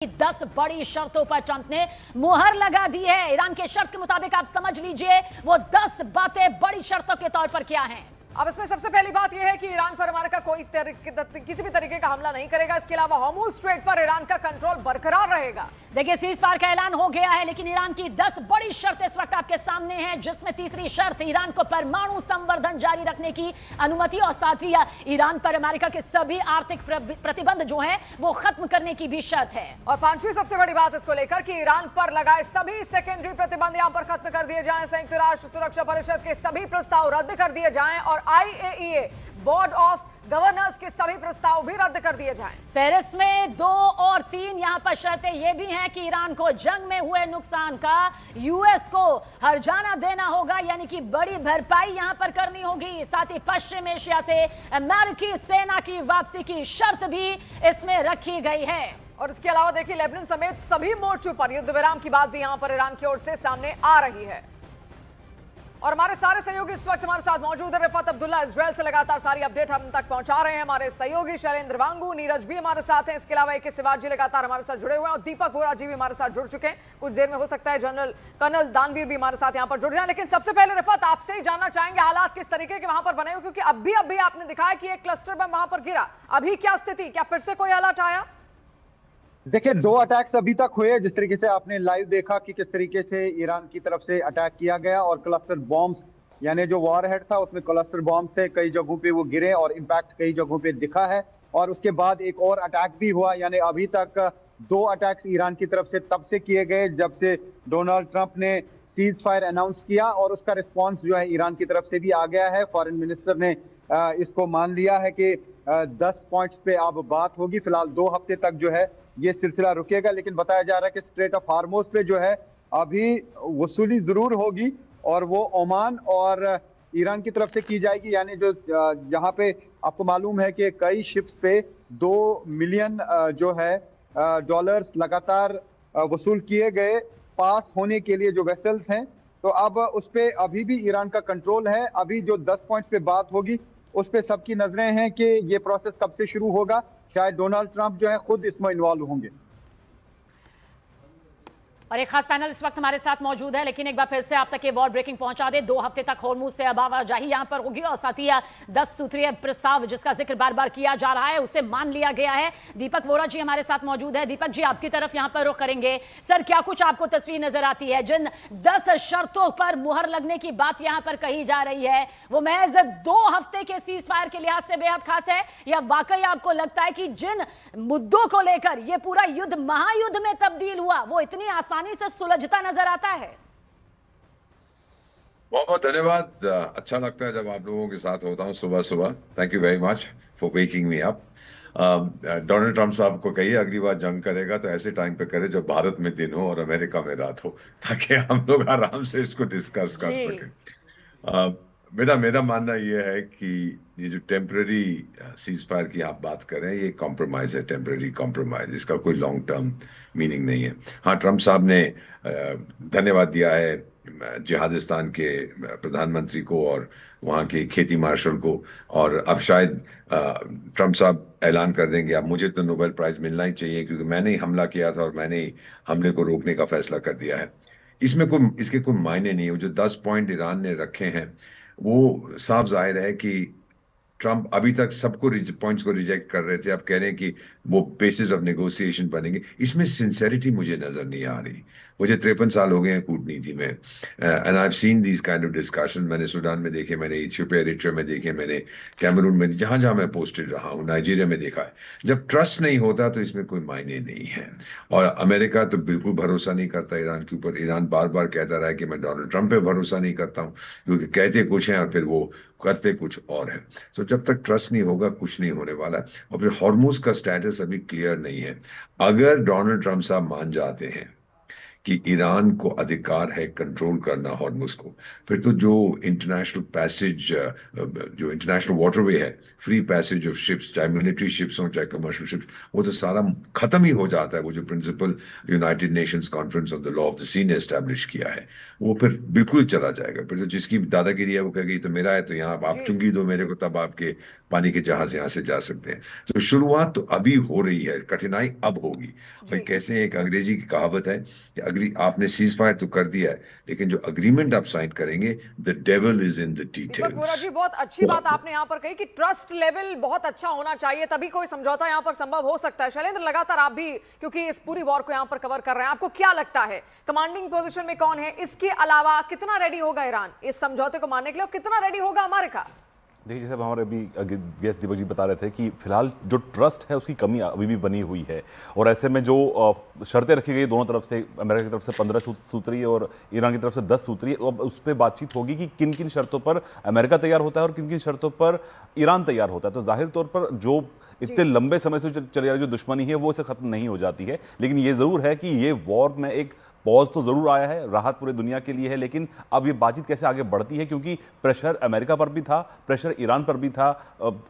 10 बड़ी शर्तों पर ट्रंप ने मुहर लगा दी है। ईरान के शर्त के मुताबिक आप समझ लीजिए वो 10 बातें बड़ी शर्तों के तौर पर क्या हैं। अब इसमें सबसे पहली बात यह है कि ईरान पर अमेरिका किसी भी तरीके का हमला नहीं करेगा। इसके अलावा हॉर्मुज़ स्ट्रेट पर ईरान का कंट्रोल बरकरार रहेगा। देखिए, सीज़फायर का ऐलान हो गया है, लेकिन ईरान की 10 बड़ी शर्तें इस वक्त आपके सामने हैं, जिसमें तीसरी शर्त ईरान को परमाणु संवर्धन जारी रखने की अनुमति और साथ ही ईरान पर अमेरिका के सभी आर्थिक प्रतिबंध जो हैं वो खत्म करने की भी शर्त है। और पांचवी सबसे बड़ी बात इसको लेकर कि ईरान पर लगाए सभी सेकेंडरी प्रतिबंध यहां पर खत्म कर दिए जाएं, संयुक्त राष्ट्र सुरक्षा परिषद के सभी प्रस्ताव रद्द कर दिए जाएं और IAEA बोर्ड ऑफ गवर्नर्स के सभी प्रस्ताव भी रद्द कर दिए जाएं। फेरिस में 2 और 3 यहां पर शर्तें ये भी हैं कि ईरान को जंग में हुए नुकसान का यूएस को हर्जाना देना होगा, यानी कि बड़ी भरपाई यहां पर करनी होगी। साथ ही पश्चिम एशिया से अमेरिकी सेना की वापसी की शर्त भी इसमें रखी गई है। और इसके अलावा देखिए, लेबनान समेत सभी मोर्चों पर युद्ध विराम की बात भी यहां पर ईरान की ओर से सामने आ रही है। और हमारे सारे सहयोगी इस वक्त हमारे साथ मौजूद है। रिफत अब्दुल्ला इजराइल से लगातार सारी अपडेट हम तक पहुंचा रहे हैं। हमारे सहयोगी शैलेंद्र वांगू, नीरज भी हमारे साथ हैं। इसके अलावा AK सिवाजी लगातार हमारे साथ जुड़े हुए हैं और दीपक वोरा जी भी हमारे साथ जुड़ चुके हैं। कुछ देर में हो सकता है कर्नल दानवीर भी हमारे साथ यहाँ पर जुड़ जाए। लेकिन सबसे पहले रिफत, आपसे ही जानना चाहेंगे हालात किस तरीके के वहां पर बने हुए, क्योंकि अभी आपने दिखाया कि एक क्लस्टर बम वहां पर गिरा। अभी क्या स्थिति, क्या फिर से कोई अलर्ट आया? देखिए, 2 अटैक्स अभी तक हुए। जिस तरीके से आपने लाइव देखा कि किस तरीके से ईरान की तरफ से अटैक किया गया और क्लस्टर बॉम्ब्स, यानी जो वॉरहेड था उसमें क्लस्टर बॉम्ब थे, कई जगहों पे वो गिरे और इम्पैक्ट कई जगहों पे दिखा है। और उसके बाद एक और अटैक भी हुआ, यानी अभी तक 2 अटैक्स ईरान की तरफ से तब से किए गए जब से डोनाल्ड ट्रंप ने सीज फायर अनाउंस किया और उसका रिस्पॉन्स जो है ईरान की तरफ से भी आ गया है। फॉरेन मिनिस्टर ने इसको मान लिया है कि 10 पॉइंट्स पे अब बात होगी। फिलहाल 2 हफ्ते तक जो है ये सिलसिला रुकेगा, लेकिन बताया जा रहा है कि स्ट्रेट ऑफ हार्मोज पे जो है अभी वसूली जरूर होगी और वो ओमान और ईरान की तरफ से की जाएगी। यानी जो यहाँ पे आपको मालूम है कि कई शिप्स पे 2 मिलियन जो है डॉलर्स लगातार वसूल किए गए पास होने के लिए जो वेसल्स हैं। तो अब उस पे अभी भी ईरान का कंट्रोल है। अभी जो 10 पॉइंट्स पे बात होगी उस पे सबकी नजरें हैं कि ये प्रोसेस कब से शुरू होगा। शायद डोनाल्ड ट्रंप जो है खुद इसमें इन्वॉल्व होंगे। और एक खास पैनल इस वक्त हमारे साथ मौजूद है, लेकिन एक बार फिर से आप तक ये वॉर ब्रेकिंग पहुंचा दे। 2 हफ्ते तक हॉर्मुज़ से अब आवाजाही यहां पर होगी और साथ ही 10 सूत्रीय प्रस्ताव जिसका जिक्र बार बार किया जा रहा है उसे मान लिया गया है। दीपक वोरा जी हमारे साथ मौजूद है। दीपक जी, आपकी तरफ यहां पर रुख करेंगे। सर, क्या कुछ आपको तस्वीर नजर आती है? जिन 10 शर्तों पर मुहर लगने की बात यहां पर कही जा रही है वो महज 2 हफ्ते के सीज फायर के लिहाज से बेहद खास है, या वाकई आपको लगता है कि जिन मुद्दों को लेकर यह पूरा युद्ध महायुद्ध में तब्दील हुआ वो इतनी आसानी से सुलझता नजर आता है? बहुत बहुत धन्यवाद। अच्छा लगता है जब आप लोगों के साथ होता हूँ सुबह सुबह। Thank you very much for waking me up. Donald Trump साहब को कहिए अगली बार जंग करेगा तो ऐसे टाइम पे करे जब भारत में दिन हो और अमेरिका में रात हो, ताकि हम लोग आराम से इसको डिस्कस कर सकें। मेरा मानना ये है कि ये जो टेम्पररी सीज फायर की आप बात करें, ये कॉम्प्रोमाइज है, टेम्पररी कॉम्प्रोमाइज। इसका कोई लॉन्ग टर्म मीनिंग नहीं है। हाँ, ट्रंप साहब ने धन्यवाद दिया है जिहादिस्तान के प्रधानमंत्री को और वहाँ के खेती मार्शल को, और अब शायद ट्रंप साहब ऐलान कर देंगे अब मुझे तो नोबेल प्राइज मिलना ही चाहिए क्योंकि मैंने ही हमला किया था और मैंने ही हमले को रोकने का फैसला कर दिया है। इसके कोई मायने नहीं है। वो जो 10 पॉइंट ईरान ने रखे हैं वो साफ जाहिर है कि ट्रंप अभी तक सबको पॉइंट्स को रिजेक्ट कर रहे थे, अब कह रहे हैं कि वो बेसिस ऑफ नेगोशिएशन बनेंगे। इसमें सिंसेरिटी मुझे नजर नहीं आ रही। मुझे 53 साल हो गए हैं कूटनीति में, and I have seen these kind of discussion. मैंने सूडान में देखे, मैंने इथियोपिया एरिट्रिया में देखे, मैंने कैमरून में, जहां जहां मैं पोस्टेड रहा हूं, नाइजीरिया में देखा है। जब ट्रस्ट नहीं होता तो इसमें कोई मायने नहीं है। और अमेरिका तो बिल्कुल भरोसा नहीं करता ईरान के ऊपर। ईरान बार बार कहता रहा है कि मैं डोनाल्ड ट्रंप पे भरोसा नहीं करता हूं, क्योंकि कहते कुछ हैं और फिर वो करते कुछ और है। तो जब तक ट्रस्ट नहीं होगा कुछ नहीं होने वाला। और फिर हॉर्मुज़ का स्टेटस अभी क्लियर नहीं है। अगर डोनाल्ड ट्रंप साहब मान जाते हैं कि ईरान को अधिकार है कंट्रोल करना हॉर्मुज़ को, फिर तो जो इंटरनेशनल पैसेज, जो इंटरनेशनल वाटरवे है, फ्री पैसेज ऑफ शिप्स, चाहे मिलिट्री शिप्स हों चाहे कमर्शियल शिप्स, वो तो सारा खत्म ही हो जाता है। वो जो principle United Nations conference on the law of the sea ने एस्टैब्लिश किया है वो फिर बिल्कुल चला जाएगा। फिर तो जिसकी दादागिरी है वो कहेगी तो मेरा है, तो यहाँ आप चुंगी दो मेरे को, तब आपके पानी के जहाज यहाँ से जा सकते हैं। तो शुरुआत तो अभी हो रही है, कठिनाई अब होगी। भाई कैसे, एक अंग्रेजी की कहावत है कि अग्री आपने सीज फायर तो कर दिया है, लेकिन जो अग्रीमेंट आप साइन करेंगे, the devil is in the Deepak Vora details. जी, बहुत अच्छी बात आपने यहाँ पर कही कि ट्रस्ट लेवल बहुत अच्छा होना चाहिए, तभी कोई समझौता यहाँ पर संभव हो सकता है। शैलेंद्र, लगातार आप भी क्योंकि इस पूरी वॉर को यहाँ पर कवर कर रहे हैं, आपको क्या लगता है कमांडिंग पोजीशन में कौन है? इसके अलावा कितना रेडी होगा ईरान इस समझौते को मानने के लिए, और कितना रेडी होगा अमेरिका? देखिए, जैसे हमारे अभी गेस्ट दीपक जी बता रहे थे कि फिलहाल जो ट्रस्ट है उसकी कमी अभी भी बनी हुई है, और ऐसे में जो शर्तें रखी गई दोनों तरफ से, अमेरिका की तरफ से 15 सूत्री और ईरान की तरफ से 10 सूत्री, अब उस पर बातचीत होगी कि किन किन शर्तों पर अमेरिका तैयार होता है और किन किन शर्तों पर ईरान तैयार होता है। तो जाहिर तौर पर जो इतने लंबे समय से चली आ रही जो दुश्मनी है वो इसे खत्म नहीं हो जाती है, लेकिन ये जरूर है कि ये वॉर में एक पॉज तो जरूर आया है, राहत पूरे दुनिया के लिए है, लेकिन अब ये बातचीत कैसे आगे बढ़ती है, क्योंकि प्रेशर अमेरिका पर भी था, प्रेशर ईरान पर भी था,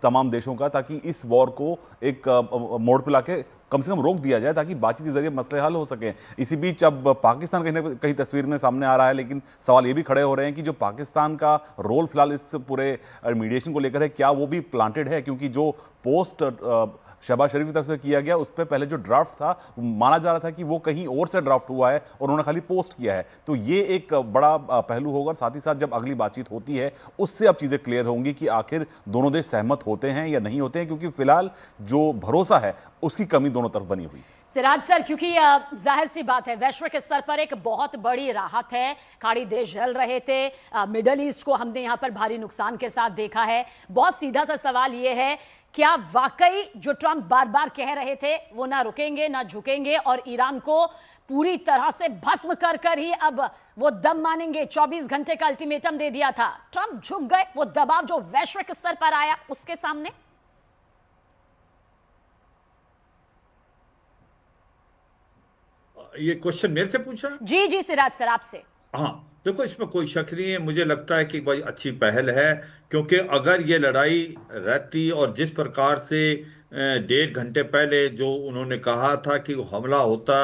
तमाम देशों का, ताकि इस वॉर को एक मोड़ पे लाके कम से कम रोक दिया जाए, ताकि बातचीत के जरिए मसले हल हो सकें। इसी बीच अब पाकिस्तान कहीं ना कहीं तस्वीर में सामने आ रहा है, लेकिन सवाल ये भी खड़े हो रहे हैं कि जो पाकिस्तान का रोल फिलहाल इस पूरे मीडिएशन को लेकर है, क्या वो भी प्लांटेड है? क्योंकि जो पोस्ट शहबाज शरीफ की तरफ से किया गया, उस पर पहले जो ड्राफ्ट था माना जा रहा था कि वो कहीं और से ड्राफ्ट हुआ है और उन्होंने खाली पोस्ट किया है। तो ये एक बड़ा पहलू होगा, और साथ ही साथ जब अगली बातचीत होती है उससे अब चीज़ें क्लियर होंगी कि आखिर दोनों देश सहमत होते हैं या नहीं होते हैं, क्योंकि फिलहाल जो भरोसा है उसकी कमी दोनों तरफ बनी हुई है। सिराज सर, क्योंकि जाहिर सी बात है वैश्विक स्तर पर एक बहुत बड़ी राहत है, खाड़ी देश जल रहे थे, मिडल ईस्ट को हमने यहाँ पर भारी नुकसान के साथ देखा है। बहुत सीधा सा सवाल ये है, क्या वाकई जो ट्रंप बार बार कह रहे थे वो ना रुकेंगे ना झुकेंगे और ईरान को पूरी तरह से भस्म कर कर ही अब वो दम मानेंगे? 24 घंटे का अल्टीमेटम दे दिया था, ट्रंप झुक गए, वो दबाव जो वैश्विक स्तर पर आया उसके सामने? ये क्वेश्चन मेरे से पूछा? जी जी सिराज सर, आपसे। हाँ, देखो इसमें कोई शक नहीं है, मुझे लगता है कि भाई अच्छी पहल है, क्योंकि अगर ये लड़ाई रहती और जिस प्रकार से 1.5 घंटे पहले जो उन्होंने कहा था कि वो हमला होता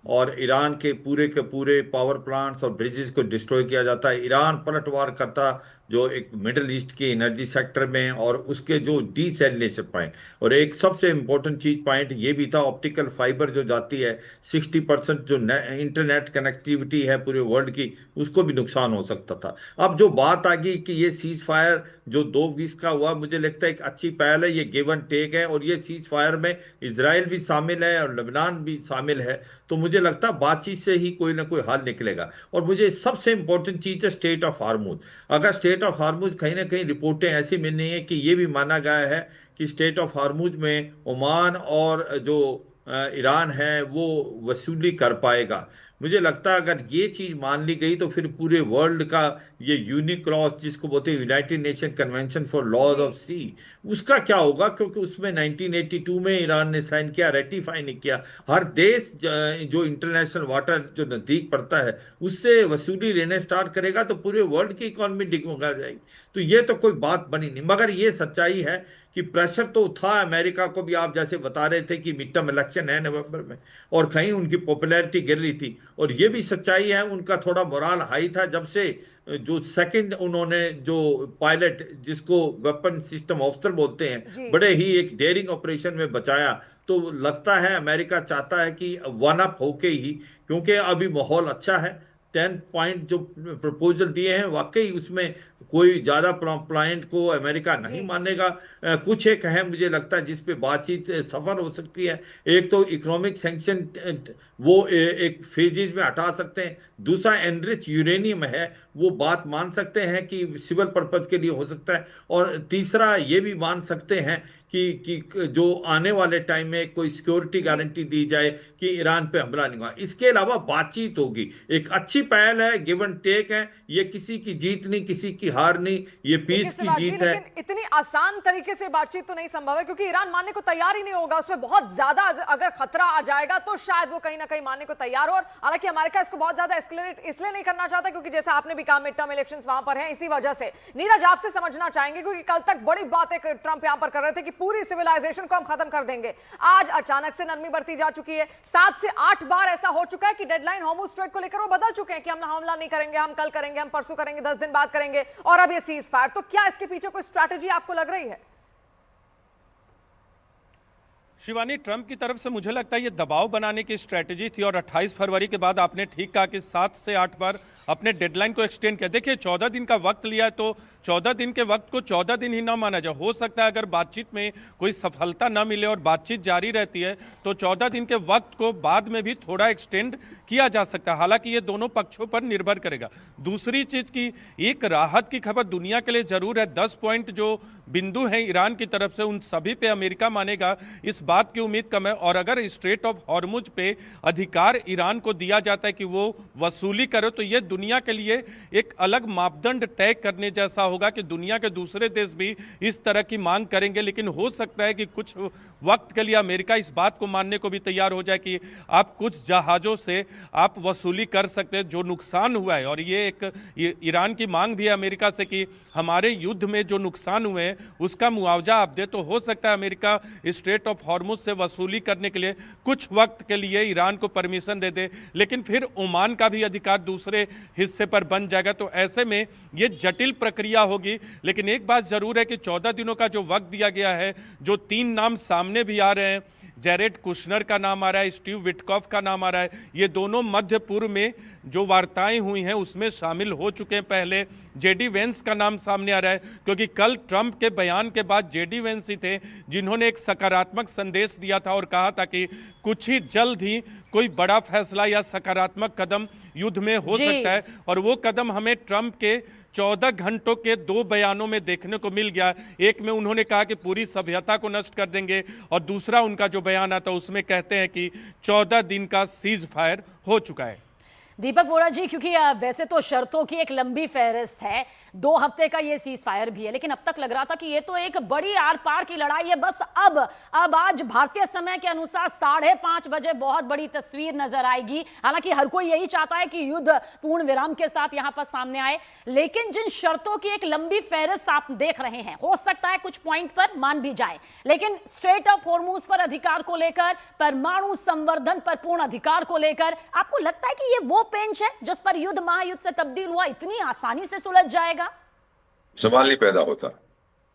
और ईरान के पूरे पावर प्लांट्स और ब्रिजेस को डिस्ट्रॉय किया जाता है, ईरान पलटवार करता जो एक मिडिल ईस्ट के एनर्जी सेक्टर में, और उसके जो डीसैलिनेशन पॉइंट, और एक सबसे इम्पोर्टेंट चीज पॉइंट ये भी था, ऑप्टिकल फाइबर जो जाती है 60% जो इंटरनेट कनेक्टिविटी है पूरे वर्ल्ड की, उसको भी नुकसान हो सकता था। अब जो बात आ गई कि ये सीज फायर जो 2 वीक का हुआ, मुझे लगता है एक अच्छी पहल है, ये गिव एंड टेक है, और ये सीज फायर में इजराइल भी शामिल है और लेबनान भी शामिल है। तो मुझे लगता है बातचीत से ही कोई ना कोई हल निकलेगा। और मुझे सबसे इंपॉर्टेंट चीज है स्टेट ऑफ हार्मूज। अगर स्टेट ऑफ हार्मूज, कहीं ना कहीं रिपोर्टें ऐसी मिल रही हैं कि ये भी माना गया है कि स्टेट ऑफ हार्मूज में ओमान और जो ईरान है वो वसूली कर पाएगा। मुझे लगता है अगर ये चीज मान ली गई तो फिर पूरे वर्ल्ड का ये यूनिक्रॉस जिसको बोलते हैं United Nation convention for laws of sea, उसका क्या होगा? क्योंकि उसमें 1982 में ईरान ने साइन किया, रेटिफाई नहीं किया। हर देश जो इंटरनेशनल वाटर जो नजदीक पड़ता है उससे वसूली लेने स्टार्ट करेगा तो पूरे वर्ल्ड की इकोनॉमी डिगमगा जाएगी। तो ये तो कोई बात बनी नहीं, मगर ये सच्चाई है कि प्रेशर तो था अमेरिका को भी। आप जैसे बता रहे थे कि मिड टर्म इलेक्शन है नवंबर में, और कहीं उनकी पॉपुलैरिटी गिर रही थी, और ये भी सच्चाई है उनका थोड़ा मोराल हाई था जब से जो सेकंड उन्होंने जो पायलट जिसको वेपन सिस्टम ऑफिसर बोलते हैं, बड़े ही एक डेयरिंग ऑपरेशन में बचाया। तो लगता है अमेरिका चाहता है कि वन अप होके ही, क्योंकि अभी माहौल अच्छा है। 10 पॉइंट जो प्रपोजल दिए हैं वाकई उसमें कोई ज्यादा प्लाइंट को अमेरिका नहीं मानेगा। कुछ एक है मुझे लगता है जिस पे बातचीत सफल हो सकती है। एक तो इकोनॉमिक सैंक्शन वो एक फेजेज में हटा सकते हैं, दूसरा एनरिच यूरेनियम है वो बात मान सकते हैं कि सिविल पर्पज के लिए हो सकता है, और तीसरा ये भी मान सकते हैं कि जो आने वाले टाइम में कोई सिक्योरिटी गारंटी दी जाए कि ईरान पे हमला नहीं होगा। इसके अलावा बातचीत होगी, एक अच्छी पहल है, गिव एंड टेक है, ये किसी की जीत नहीं किसी की हार नहीं, ये पीस की जीत है। लेकिन इतनी आसान तरीके से बातचीत तो नहीं संभव है, क्योंकि ईरान मानने को तैयार ही नहीं होगा। उसमें बहुत ज्यादा अगर खतरा आ जाएगा तो शायद वो कहीं ना कहीं मानने को तैयार हो। और हालांकि अमेरिका इसको बहुत ज्यादा एस्केलेट इसलिए नहीं करना चाहता क्योंकि जैसे आपने भी कहा मिड टर्म इलेक्शंस वहां पर हैं, इसी वजह से। नीरज, आपसे समझना चाहेंगे क्योंकि कल तक बड़ी बातें ट्रंप यहां पर कर रहे थे कि पूरी सिविलाइजेशन को हम खत्म कर देंगे। आज अचानक से नरमी बरती जा चुकी है। 7 से 8 बार ऐसा हो चुका है कि डेडलाइन होर्मुज़ स्ट्रेट को लेकर वो बदल चुके हैं कि हम हमला नहीं करेंगे, हम कल करेंगे, हम परसों करेंगे, 10 दिन बाद करेंगे, और अब ये सीज फायर। तो क्या इसके पीछे कोई स्ट्रैटेजी आपको लग रही है? शिवानी, ट्रंप की तरफ से मुझे लगता है ये दबाव बनाने की स्ट्रेटजी थी और 28 फरवरी के बाद आपने ठीक कहा कि 7 से 8 बार अपने डेडलाइन को एक्सटेंड किया। देखिए 14 दिन का वक्त लिया है तो 14 दिन के वक्त को 14 दिन ही ना माना जाए। हो सकता है अगर बातचीत में कोई सफलता ना मिले और बातचीत जारी रहती है तो 14 दिन के वक्त को बाद में भी थोड़ा एक्सटेंड किया जा सकता है। हालांकि ये दोनों पक्षों पर निर्भर करेगा। दूसरी चीज की एक राहत की खबर दुनिया के लिए जरूर है। 10 पॉइंट जो बिंदु हैं ईरान की तरफ से उन सभी पे अमेरिका मानेगा, इस बात की उम्मीद कम है। और अगर स्ट्रेट ऑफ हॉर्मुज पे अधिकार ईरान को दिया जाता है कि वो वसूली करे तो ये दुनिया के लिए एक अलग मापदंड तय करने जैसा होगा कि दुनिया के दूसरे देश भी इस तरह की मांग करेंगे। लेकिन हो सकता है कि कुछ वक्त के लिए अमेरिका इस बात को मानने को भी तैयार हो जाए कि आप कुछ जहाज़ों से आप वसूली कर सकते हैं जो नुकसान हुआ है। और ये एक ईरान की मांग भी है अमेरिका से कि हमारे युद्ध में जो नुकसान हुए हैं उसका मुआवजा आप दे। तो हो सकता है अमेरिका स्ट्रेट ऑफ हॉर्मुज से वसूली करने के लिए कुछ वक्त के लिए ईरान को परमिशन दे दे, लेकिन फिर ओमान का भी अधिकार दूसरे हिस्से पर बन जाएगा। तो ऐसे में ये जटिल प्रक्रिया होगी। लेकिन एक बात जरूर है कि 14 दिनों का जो वक्त दिया गया है, जो 3 नाम सामने भी आ रहे हैं, जेरेड कुशनर का नाम आ रहा है, स्टीव विटकॉफ का नाम आ रहा है, ये दोनों मध्य पूर्व में जो वार्ताएं हुई हैं उसमें शामिल हो चुके हैं पहले। जेडी वेंस का नाम सामने आ रहा है क्योंकि कल ट्रंप के बयान के बाद जेडी वेंस ही थे जिन्होंने एक सकारात्मक संदेश दिया था और कहा था कि कुछ ही जल्द ही कोई बड़ा फैसला या सकारात्मक कदम युद्ध में हो सकता है। और वो कदम हमें ट्रंप के 14 घंटों के 2 बयानों में देखने को मिल गया। एक में उन्होंने कहा कि पूरी सभ्यता को नष्ट कर देंगे और दूसरा उनका जो बयान आता उसमें कहते हैं कि 14 दिन का सीज फायर हो चुका है। दीपक वोरा जी, क्योंकि वैसे तो शर्तों की एक लंबी फहरिस्त है, 2 हफ्ते का ये सीज फायर भी है, लेकिन अब तक लग रहा था कि ये तो एक बड़ी आर पार की लड़ाई है। बस अब आज भारतीय समय के अनुसार 5:30 बजे बहुत बड़ी तस्वीर नजर आएगी। हालांकि हर कोई यही चाहता है कि युद्ध पूर्ण विराम के साथ यहां पर सामने आए, लेकिन जिन शर्तों की एक लंबी फहरिस्त आप देख रहे हैं, हो सकता है कुछ पॉइंट पर मान भी जाए, लेकिन स्ट्रेट ऑफ हॉर्मुज पर अधिकार को लेकर, परमाणु संवर्धन पर पूर्ण अधिकार को लेकर, आपको लगता है कि ये वो पेंच है जिस पर युद्ध महायुद्ध से तब्दील हुआ इतनी आसानी से सुलझ जाएगा? सवाल नहीं पैदा होता।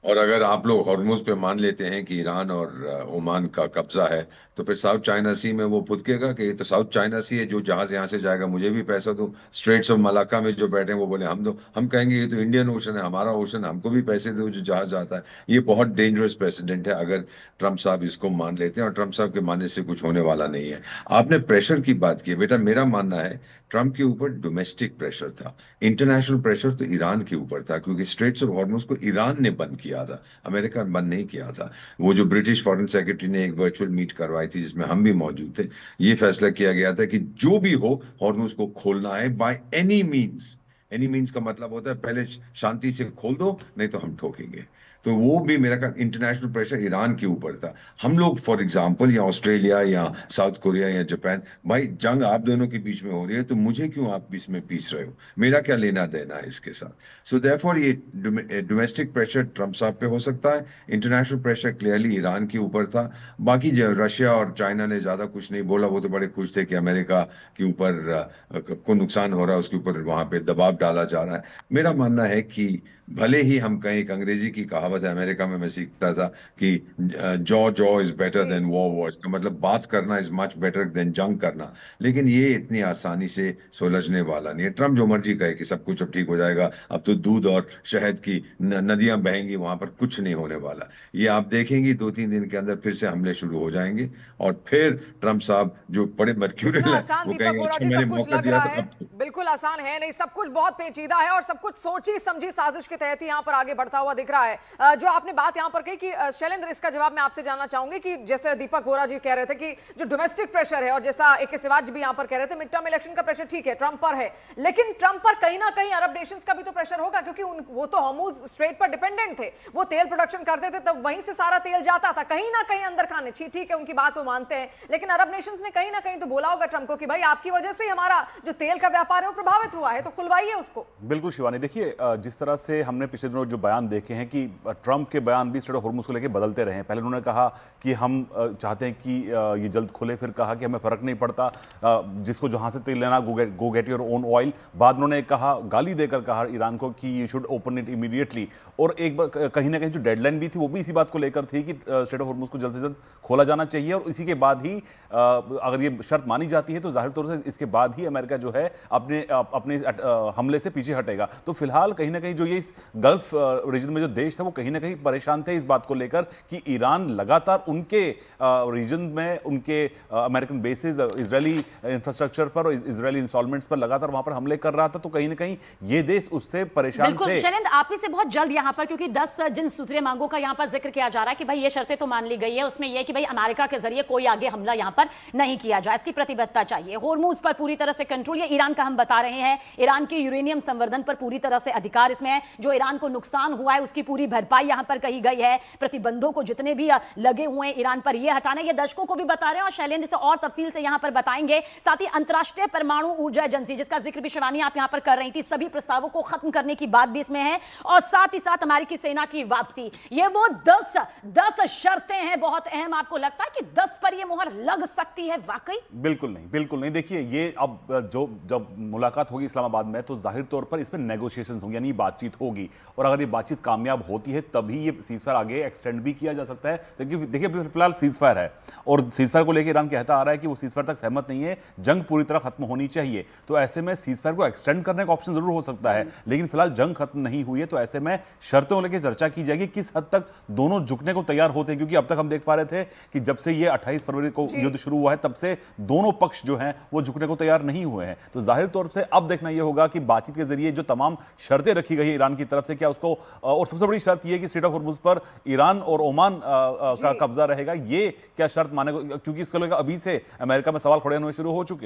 और अगर आप लोग हॉर्मुज पे मान लेते हैं कि ईरान और ओमान का कब्जा है तो फिर साउथ चाइना सी में वो फुदकेगा कि ये तो साउथ चाइना सी है, जो जहाज यहाँ से जाएगा मुझे भी पैसा दो। स्ट्रेट्स ऑफ मलाक्का में जो बैठे हैं वो बोले हम दो, हम कहेंगे ये तो इंडियन ओशन है, हमारा ओशन, हमको भी पैसे दो जो जहाज आता है। ये बहुत डेंजरस प्रेसिडेंट है अगर ट्रंप साहब इसको मान लेते हैं, और ट्रंप साहब के मानने से कुछ होने वाला नहीं है। आपने प्रेशर की बात की, बेटा मेरा मानना है ट्रंप के ऊपर डोमेस्टिक प्रेशर था, इंटरनेशनल प्रेशर तो ईरान के ऊपर था, क्योंकि स्ट्रेट्स ऑफ हॉर्मुज को ईरान ने बंद किया था, अमेरिका ने बंद नहीं किया था। वो जो ब्रिटिश फॉरेन सेक्रेटरी ने एक वर्चुअल मीट करवाई थी जिसमें हम भी मौजूद थे, ये फैसला किया गया था कि जो भी हो हॉर्मुज को खोलना है by any means. Any means का मतलब होता है पहले शांति से खोल दो, नहीं तो हम ठोकेंगे। तो वो भी मेरा का इंटरनेशनल प्रेशर ईरान के ऊपर था। हम लोग फॉर एग्जांपल या ऑस्ट्रेलिया या साउथ कोरिया या जापान, भाई जंग आप दोनों के बीच में हो रही है तो मुझे क्यों आप इसमें पीस रहे हो, मेरा क्या लेना देना है इसके साथ। सो देयरफॉर ये डोमेस्टिक प्रेशर ट्रंप साहब पे हो सकता है, इंटरनेशनल प्रेशर क्लियरली ईरान के ऊपर था। बाकी जो रशिया और चाइना ने ज्यादा कुछ नहीं बोला, वो तो बड़े खुश थे कि अमेरिका के ऊपर को नुकसान हो रहा है, उसके ऊपर वहां पे दबाव डाला जा रहा है। मेरा मानना है कि भले ही हम कहें, एक अंग्रेजी की कहावत है, अमेरिका में मैं सीखता था कि jaw is better than war, इसका मतलब बात करना इज मच बेटर देन जंग करना, लेकिन ये इतनी आसानी से सुलझने वाला नहीं है। ट्रंप जो मर्जी कहे कि सब कुछ अब ठीक हो जाएगा, अब तो दूध और शहद की नदियां बहेंगी, वहां पर कुछ नहीं होने वाला। ये आप देखेंगे 2-3 दिन के अंदर फिर से हमले शुरू हो जाएंगे और फिर ट्रंप साहब जो बड़े मर्क्यूरियल है वो कहेंगे अच्छा मैंने मौका दिया था। बिल्कुल आसान है नहीं, सब कुछ बहुत पेचीदा है और सब कुछ सोची समझी साजिश के तहत यहाँ पर आगे बढ़ता हुआ दिख रहा है। जो आपने बात यहाँ पर कही कि शैलेंद्र, इसका जवाब मैं आपसे जानना चाहूंगी कि जैसे दीपक वोरा जी कह रहे थे कि जो डोमेस्टिक प्रेशर है, और जैसा AK सिवाज भी यहाँ पर कह रहे थे मिड टर्म इलेक्शन का प्रेशर ठीक है ट्रंप पर है, लेकिन ट्रंप पर कहीं ना कहीं अरब नेशंस का भी तो प्रेशर होगा, क्योंकि वो तो हॉर्मुज स्ट्रेट पर डिपेंडेंट थे, वो तेल प्रोडक्शन करते थे, तब वहीं से सारा तेल जाता था कहीं ना कहीं अंदर खाने। ठीक है उनकी बात वो मानते हैं, लेकिन अरब नेशंस ने कहीं ना कहीं तो बोला होगा ट्रंप को कि भाई आपकी वजह से हमारा जो तेल का व्यापार पा रहे हो प्रभावित हुआ है, तो खुलवाइए उसको। बिल्कुल शिवानी, देखिए जिस तरह से हमने पिछले दिनों जो बयान देखे हैं कि ट्रंप के बयान भी स्ट्रेट ऑफ होर्मुज को लेकर बदलते रहे हैं। पहले उन्होंने कहा कि हम चाहते हैं कि ये जल्द खुले, फिर कहा कि हमें फर्क नहीं पड़ता, जिसको जहां से तेल लेना गो गेट योर ओन ऑयल। बाद में उन्होंने कहा, गाली देकर कहा ईरान को कि you should open it immediately. और एक बार कहीं ना कहीं जो डेडलाइन भी थी वो भी इसी बात को लेकर थी कि स्ट्रेट ऑफ होर्मुज को जल्द से जल्द खोला जाना चाहिए, और इसी के बाद ही अगर ये शर्त मानी जाती है तो जाहिर तौर से इसके बाद ही अमेरिका जो है अपने हमले से पीछे हटेगा। तो फिलहाल कहीं ना कहीं जो ये इस गल्फ रीजन में जो देश थे वो कहीं ना कहीं परेशान थे इस बात को लेकर कि ईरान लगातार उनके रीजन में उनके अमेरिकन बेसिस, इजरायली इंफ्रास्ट्रक्चर पर और इजरायली इंस्टॉलमेंट्स पर लगातार वहां पर हमले कर रहा था। तो कहीं ना कहीं ये देश उससे परेशान बिल्कुल थे। शैलेंद्र, आप ही से बहुत जल्द यहाँ पर, क्योंकि 10 जिन सूत्रीय मांगों का यहाँ पर जिक्र किया जा रहा है कि भाई ये शर्तें तो मान ली गई है, उसमें यह कि भाई अमेरिका के जरिए कोई आगे हमला यहाँ पर नहीं किया जाए, इसकी प्रतिबद्धता चाहिए। होर्मुज पर पूरी तरह से कंट्रोल, ये ईरान का हम बता रहे हैं। ईरान के यूरेनियम संवर्धन पर पूरी तरह से अधिकार इसमें है। जो ईरान को नुकसान हुआ है उसकी पूरी भरपाई यहाँ पर कही गई है। प्रतिबंधों को जितने भी लगे हुए हैं ईरान पर, ये हटाने, ये दर्शकों को भी बता रहे हैं और शैलेंद्र से और तफसील से यहाँ पर बताएंगे। साथ ही अंतर्राष्ट्रीय परमाणु ऊर्जा एजेंसी, जिसका जिक्र भी शिवानी आप यहाँ पर कर रही थी, सभी प्रस्तावों को खत्म करने की बात भी इसमें है। और साथ ही साथ अमेरिकी सेना की वापसी, ये वो 10 शर्तें हैं बहुत अहम। आपको लगता है कि 10 पर ये मुहर लग सकती है वाकई? बिल्कुल नहीं, बिल्कुल नहीं। देखिए ये अब जब मुलाकात होगी इस्लामाबाद में तो जाहिर तौर पर इसमें नेगोशिएशंस होंगी, यानी बातचीत होगी, और अगर ये बातचीत कामयाब होती है तभी ये सीजफायर आगे एक्सटेंड भी किया जा सकता है। देखिए फिलहाल सीजफायर है और सीजफायर को लेकर ईरान कहता आ रहा है कि वो सीजफायर तक सहमत नहीं है, जंग पूरी तरह खत्म होनी चाहिए। तो ऐसे में सीजफायर को एक्सटेंड करने का ऑप्शन जरूर हो सकता है, लेकिन फिलहाल जंग खत्म नहीं हुई है। तो ऐसे में शर्तों को लेकर चर्चा की जाएगी, किस हद तक दोनों झुकने को तैयार होते हैं, क्योंकि अब तक हम देख पा रहे थे कि जब से ये 28 फरवरी को युद्ध शुरू हुआ है तब से दोनों पक्ष जो हैं वो झुकने को तैयार नहीं हुए हैं। तो जाहिर तौर से अब देखना यह होगा कि बातचीत के जरिए जो तमाम शर्तें रखी गई है ईरान की तरफ से, क्या उसको, और सबसे बड़ी शर्त यह है कि स्ट्रेट ऑफ होर्मुज पर ईरान और ओमान का कब्जा रहेगा, ये क्या शर्त मानेगा, क्योंकि इसको लेकर अभी से अमेरिका में सवाल खड़े होने शुरू हो चुके हैं।